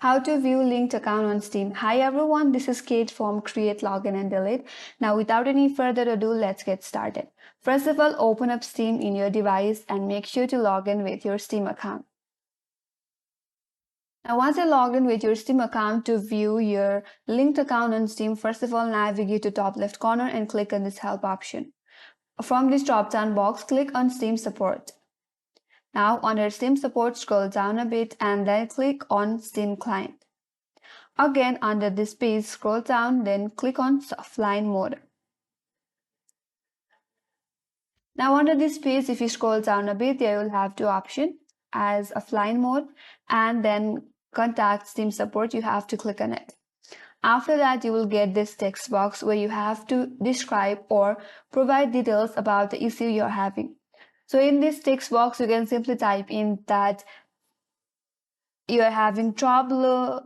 How to view linked account on Steam. Hi everyone, this is Kate from Create, Login and Delete. Now without any further ado, let's get started. First of all, open up Steam in your device and make sure to log in with your Steam account. Now once you log in with your Steam account, to view your linked account on Steam, first of all navigate to top left corner and click on this help option. From this drop down box, click on Steam support. Now under Steam support, scroll down a bit and then click on Steam client. Again, under this page, scroll down, then click on offline mode. Now under this page, if you scroll down a bit, there you'll have two options as offline mode and then contact Steam support. You have to click on it. After that, you will get this text box where you have to describe or provide details about the issue you're having. So in this text box, you can simply type in that you're having trouble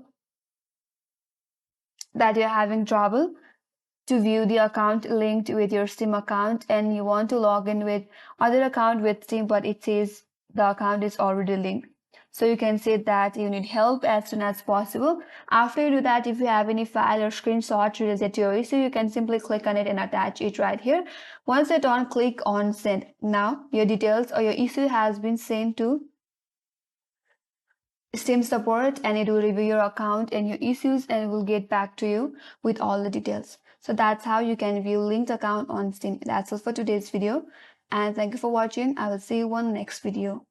to view the account linked with your Steam account and you want to log in with other account with Steam, but it says the account is already linked. So you can say that you need help as soon as possible. After you do that, if you have any file or screenshot related to your issue, you can simply click on it and attach it right here. Once you're done, click on send. Now your details or your issue has been sent to Steam support and it will review your account and your issues and it will get back to you with all the details. So that's how you can view linked account on Steam. That's all for today's video and thank you for watching. I will see you on the next video.